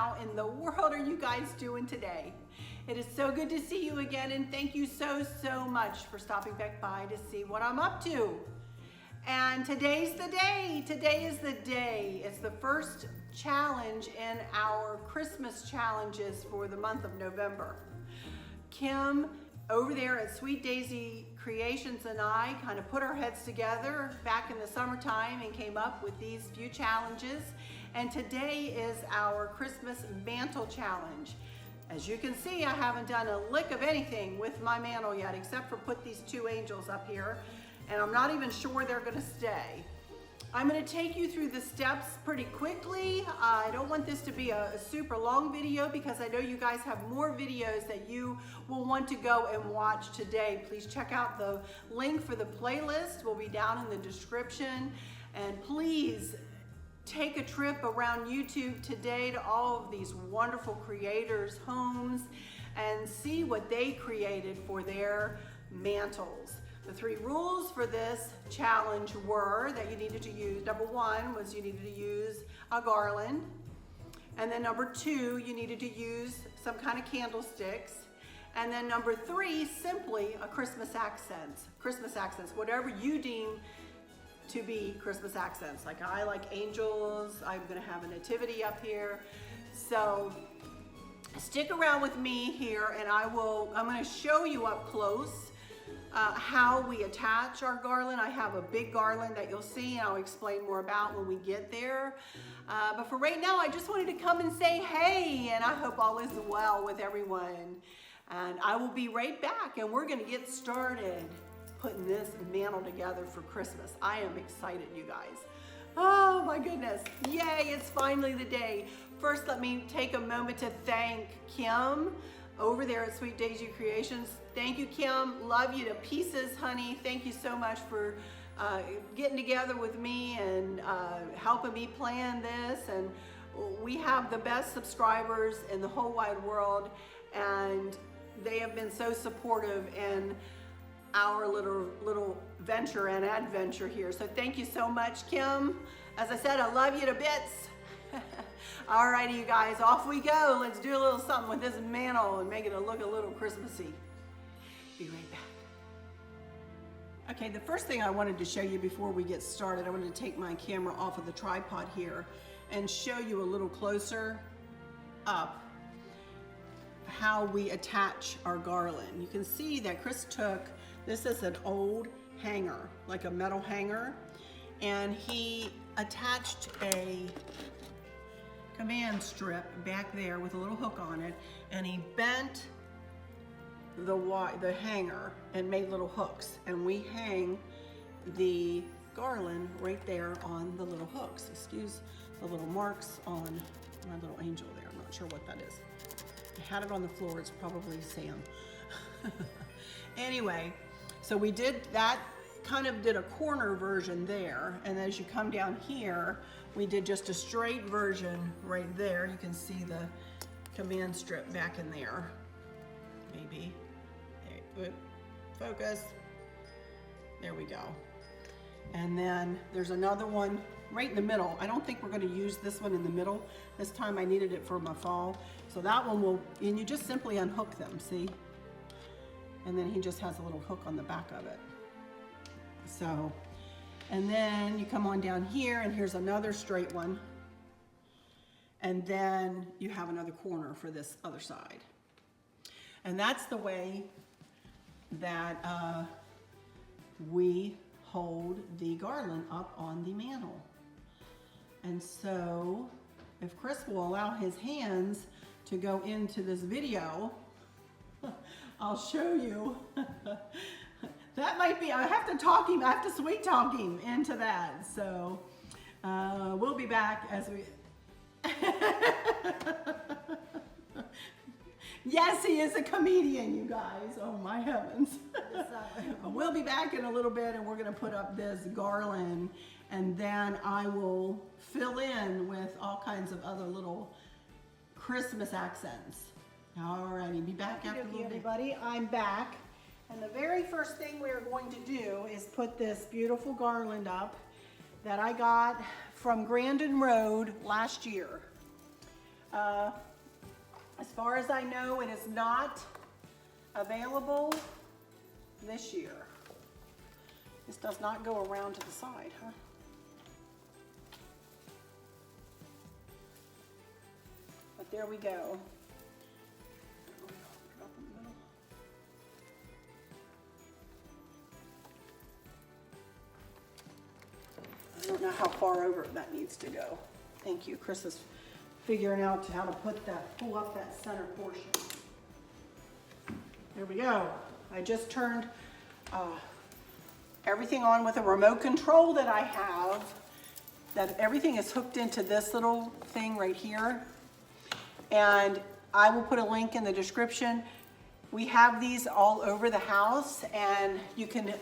how in the world are you guys doing today? It is so good to see you again, and thank you so much for stopping back by to see what I'm up to. And today's the day. Today is the day. It's the first challenge in our Christmas challenges for the month of November. Kim over there at Sweet Daisy Creations and I kind of put our heads together back in the summertime and came up with these few challenges. And today is our Christmas mantle challenge. As you can see, I haven't done a lick of anything with my mantle yet except for put these two angels up here, and I'm not even sure they're gonna stay. I'm gonna take you through the steps pretty quickly. I don't want this to be a super long video because I know you guys have more videos that you will want to go and watch today. Please check out the link for the playlist. Will be down in the description. And please take a trip around YouTube today to all of these wonderful creators' homes and see what they created for their mantles. The 3 rules for this challenge were that you needed to use, number 1 was you needed to use a garland. And then number 2, you needed to use some kind of candlesticks. And then number 3, simply a Christmas accents. Christmas accents, whatever you deem to be Christmas accents. Like I like angels, I'm gonna have a nativity up here. So stick around with me here and I'm gonna show you up close how we attach our garland. I have a big garland that you'll see and I'll explain more about when we get there. But for right now, I just wanted to come and say hey, and I hope all is well with everyone. And I will be right back and we're gonna get started putting this mantle together for Christmas. I am excited, you guys. Oh my goodness, yay, it's finally the day. First, let me take a moment to thank Kim over there at Sweet Daisy Creations. Thank you, Kim. Love you to pieces, honey. Thank you so much for getting together with me and helping me plan this. And we have the best subscribers in the whole wide world, and they have been so supportive in our little venture and adventure here. So thank you so much, Kim. As I said, I love you to bits. Alrighty, you guys, off we go. Let's do a little something with this mantle and make it look a little Christmassy. Be right back. Okay, the first thing I wanted to show you before we get started, I wanted to take my camera off of the tripod here and show you a little closer up how we attach our garland. You can see that Chris took, this is an old hanger, like a metal hanger, and he attached a command strip back there with a little hook on it, and he bent the hanger and made little hooks, and we hang the garland right there on the little hooks. Excuse the little marks on my little angel there. I'm not sure what that is. I had it on the floor. It's probably Sam. Anyway, so we did that, kind of did a corner version there, and as you come down here, we did just a straight version right there. You can see the command strip back in there. Maybe. There, focus. There we go. And then there's another one right in the middle. I don't think we're going to use this one in the middle. This time I needed it for my fall. So that one will, and you just simply unhook them, see? And then he just has a little hook on the back of it. So, and then you come on down here and here's another straight one. And then you have another corner for this other side. And that's the way that we hold the garland up on the mantle. And so if Chris will allow his hands to go into this video, I'll show you. That might be, I have to talk him, I have to sweet talk him into that. So we'll be back as we, yes, he is a comedian, you guys. Oh my heavens. We'll be back in a little bit and we're gonna put up this garland, and then I will fill in with all kinds of other little Christmas accents. Alrighty, be back after a little bit. Everybody, I'm back. And the very first thing we are going to do is put this beautiful garland up that I got from Grandin Road last year. As far as I know, it is not available this year. This does not go around to the side, huh? But there we go. I don't know how far over that needs to go. Thank you. Chris is figuring out how to pull up that center portion. There we go. I just turned everything on with a remote control that I have. That everything is hooked into this little thing right here. And I will put a link in the description. We have these all over the house, and you can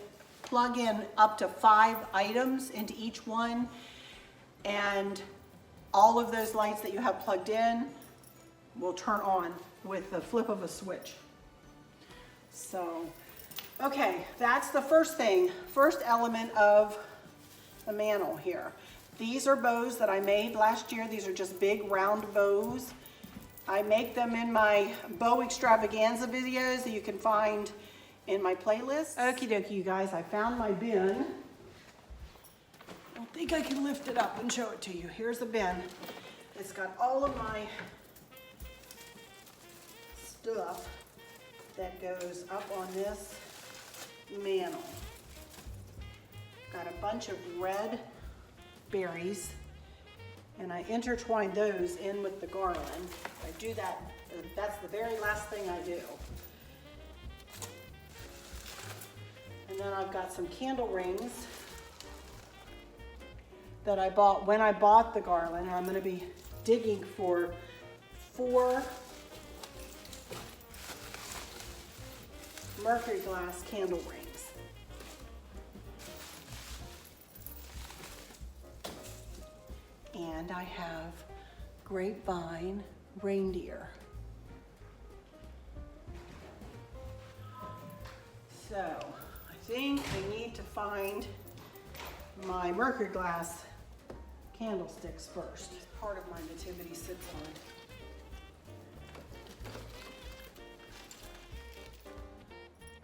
plug in up to 5 items into each one, and all of those lights that you have plugged in will turn on with the flip of a switch. So, okay, that's the first thing, first element of the mantle here. These are bows that I made last year. These are just big round bows. I make them in my bow extravaganza videos that you can find in my playlist. Okie dokie, you guys, I found my bin. I don't think I can lift it up and show it to you. Here's the bin. It's got all of my stuff that goes up on this mantle. Got a bunch of red berries, and I intertwine those in with the garland. I do that, that's the very last thing I do. And then I've got some candle rings that I bought when I bought the garland, and I'm going to be digging for 4 mercury glass candle rings. And I have grapevine reindeer. So I think I need to find my mercury glass candlesticks first. Part of my nativity sits on.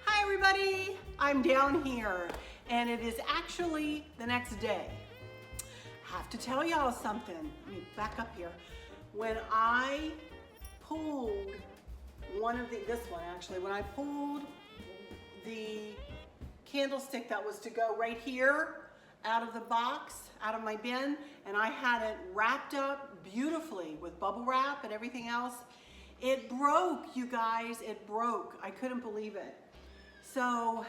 Hi everybody, I'm down here, and it is actually the next day. I have to tell y'all something. Let me back up here. When I pulled when I pulled the candlestick that was to go right here out of the box, out of my bin, and I had it wrapped up beautifully with bubble wrap and everything else, it broke, you guys, it broke. I couldn't believe it. So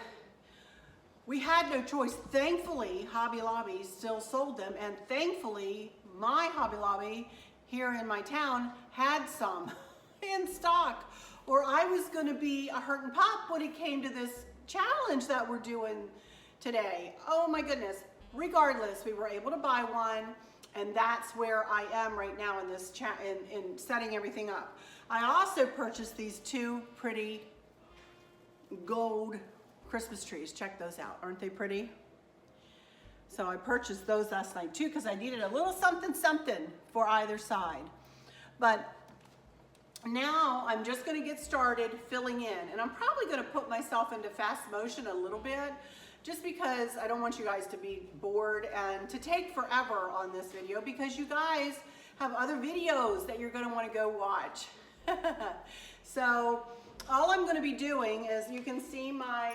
we had no choice. Thankfully, Hobby Lobby still sold them, and thankfully, my Hobby Lobby here in my town had some in stock, or I was gonna be a hurt and pop when it came to this challenge that we're doing today. Oh my goodness. Regardless, we were able to buy one, and that's where I am right now in this in setting everything up. I also purchased these 2 pretty gold Christmas trees. Check those out. Aren't they pretty? So I purchased those last night too, because I needed a little something for either side. But now I'm just going to get started filling in, and I'm probably going to put myself into fast motion a little bit, just because I don't want you guys to be bored and to take forever on this video, because you guys have other videos that you're going to want to go watch. So all I'm going to be doing is, you can see my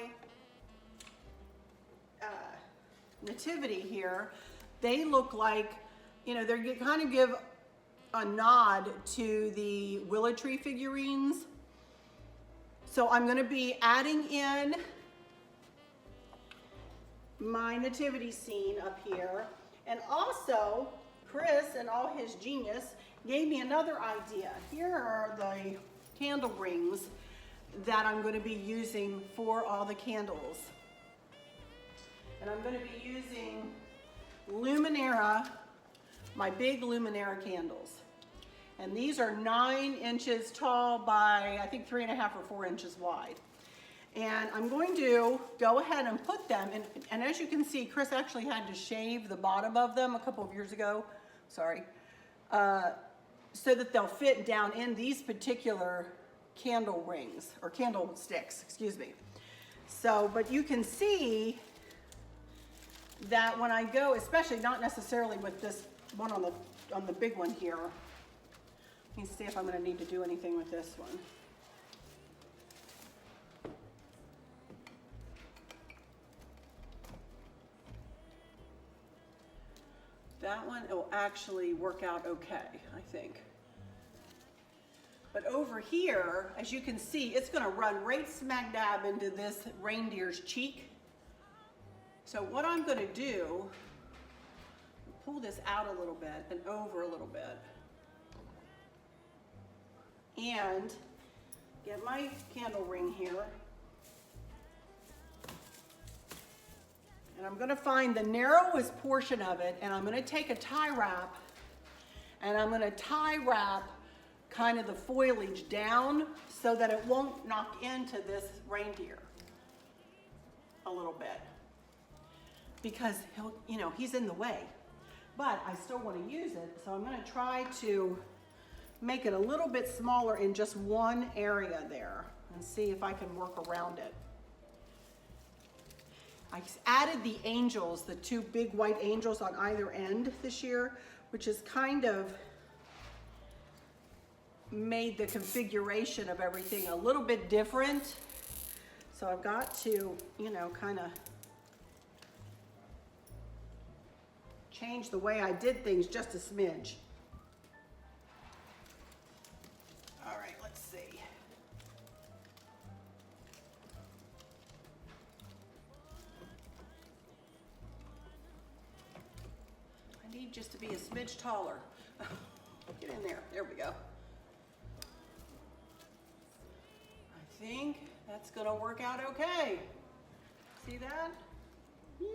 nativity here. They look like, you know, they kind of give a nod to the willow tree figurines. So I'm going to be adding in my nativity scene up here. And also, Chris, and all his genius, gave me another idea. Here are the candle rings that I'm going to be using for all the candles. And I'm going to be using Luminera, my big Luminera candles. And these are 9 inches tall by, I think, 3.5 or 4 inches wide. And I'm going to go ahead and put them in, and as you can see, Chris actually had to shave the bottom of them a couple of years ago. Sorry. so that they'll fit down in these particular candle rings, or candlesticks, excuse me. So, but you can see that when I go, especially not necessarily with this one on the big one here. Let me see if I'm going to need to do anything with this one. That one, it will actually work out okay, I think. But over here, as you can see, it's going to run right smack dab into this reindeer's cheek. So what I'm going to do, pull this out a little bit and over a little bit. And get my candle ring here. And I'm going to find the narrowest portion of it, and I'm going to take a tie wrap, and I'm going to tie wrap kind of the foliage down so that it won't knock into this reindeer a little bit, because he'll, you know, he's in the way, but I still want to use it. So I'm going to try to make it a little bit smaller in just one area there and see if I can work around it. I added the angels, the two big white angels on either end this year, which is kind of made the configuration of everything a little bit different. So I've got to, you know, kind of change the way I did things just a smidge. All right, let's see. I need just to be a smidge taller. Get in there. There we go. I think that's gonna work out okay. See that? Yay!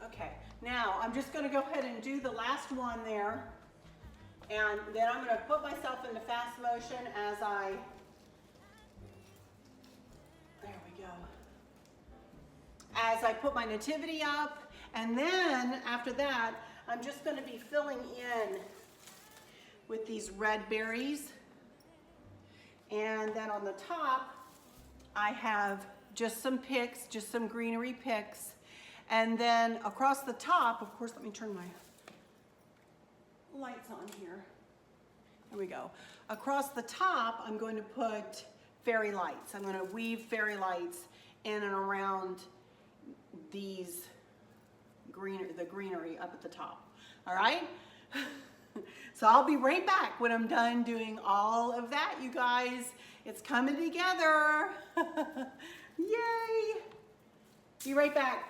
Okay, now I'm just gonna go ahead and do the last one there, and then I'm gonna put myself into fast motion as as I put my nativity up, and then after that, I'm just gonna be filling in with these red berries. And then on the top, I have just some picks, just some greenery picks. And then across the top, of course, let me turn my lights on here. There we go. Across the top, I'm going to put fairy lights. I'm going to weave fairy lights in and around these the greenery up at the top. All right? So I'll be right back when I'm done doing all of that, you guys. It's coming together. Yay! Be right back.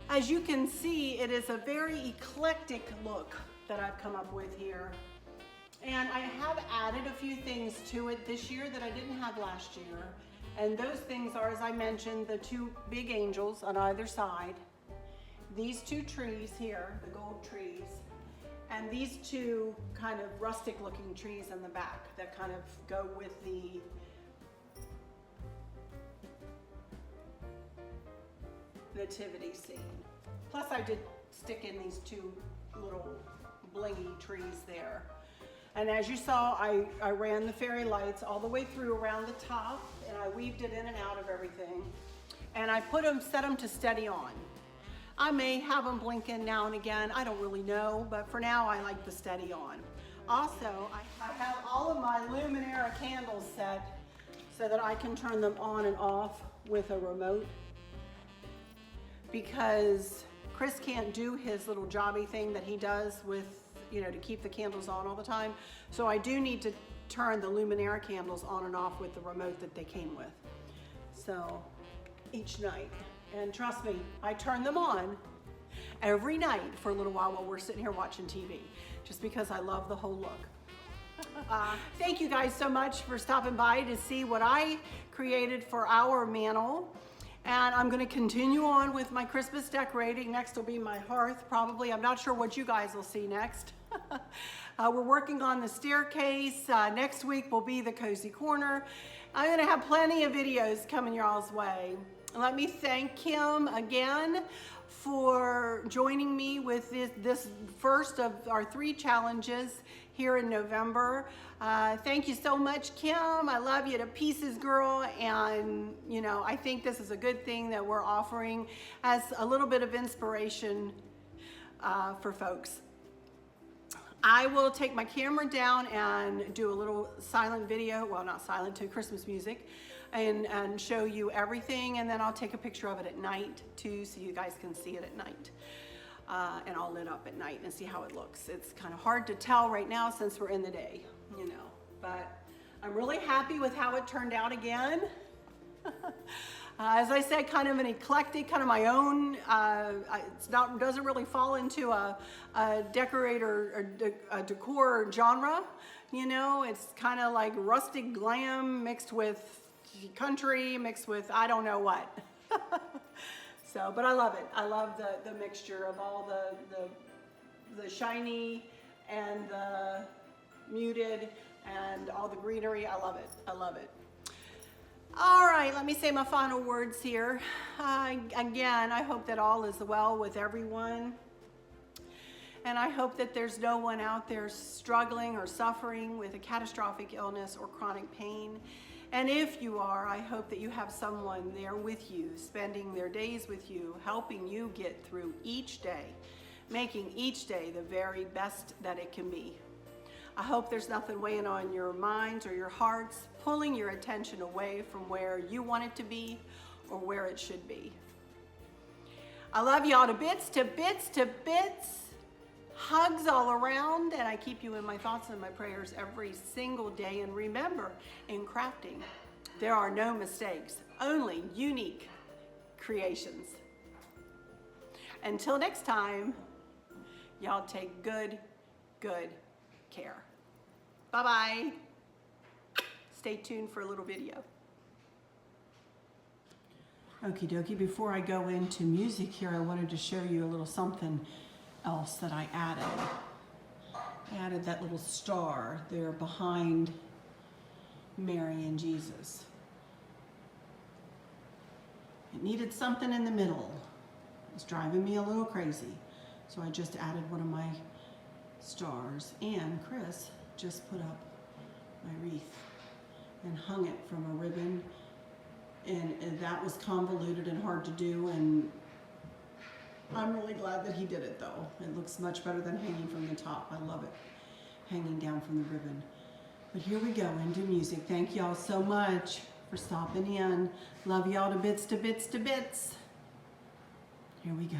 As you can see, it is a very eclectic look that I've come up with here. And I have added a few things to it this year that I didn't have last year. And those things are, as I mentioned, the two big angels on either side, these two trees here, the gold trees, And these two kind of rustic looking trees in the back that kind of go with the nativity scene. Plus I did stick in these two little blingy trees there. And as you saw, I ran the fairy lights all the way through around the top, and I weaved it in and out of everything. And I set them to steady on. I may have them blinking now and again, I don't really know, but for now I like the steady on. Also, I have all of my Luminara candles set so that I can turn them on and off with a remote, because Chris can't do his little jobby thing that he does with, you know, to keep the candles on all the time. So I do need to turn the Luminara candles on and off with the remote that they came with. So each night, and trust me, I turn them on every night for a little while we're sitting here watching TV, just because I love the whole look. Thank you guys so much for stopping by to see what I created for our mantle. And I'm going to continue on with my Christmas decorating. Next will be my hearth, probably. I'm not sure what you guys will see next. We're working on the staircase. Next week will be the cozy corner. I'm going to have plenty of videos coming y'all's way. Let me thank Kim again for joining me with this first of our 3 challenges here in November. Thank you so much, Kim. I love you to pieces, girl. And, you know, I think this is a good thing that we're offering as a little bit of inspiration for folks. I will take my camera down and do a little silent video, well, not silent, to Christmas music, and show you everything. And then I'll take a picture of it at night too, so you guys can see it at night. And all lit up at night and see how it looks. It's kind of hard to tell right now since we're in the day, you know, but I'm really happy with how it turned out again. As I said, kind of an eclectic, kind of my own, doesn't really fall into a decorator or a decor genre, you know. It's kind of like rustic glam mixed with country, mixed with I don't know what. So, but I love it. I love the mixture of all the shiny and the muted and all the greenery. I love it. I love it. All right, let me say my final words here. Again, I hope that all is well with everyone. And I hope that there's no one out there struggling or suffering with a catastrophic illness or chronic pain. And if you are, I hope that you have someone there with you, spending their days with you, helping you get through each day, making each day the very best that it can be. I hope there's nothing weighing on your minds or your hearts, pulling your attention away from where you want it to be or where it should be. I love y'all to bits, to bits, to bits. Hugs all around, and I keep you in my thoughts and my prayers every single day. And remember, in crafting, there are no mistakes, only unique creations. Until next time, y'all take good care. Bye-bye. Stay tuned for a little video. Okie dokie, before I go into music here, I wanted to show you a little something else that I added. I added that little star there behind Mary and Jesus. It needed something in the middle. It was driving me a little crazy. So I just added one of my stars, and Chris just put up my wreath and hung it from a ribbon, and that was convoluted and hard to do, and I'm really glad that he did it though. It looks much better than hanging from the top. I love it, hanging down from the ribbon. But here we go into music. Thank y'all so much for stopping in. Love y'all to bits, to bits, to bits. Here we go.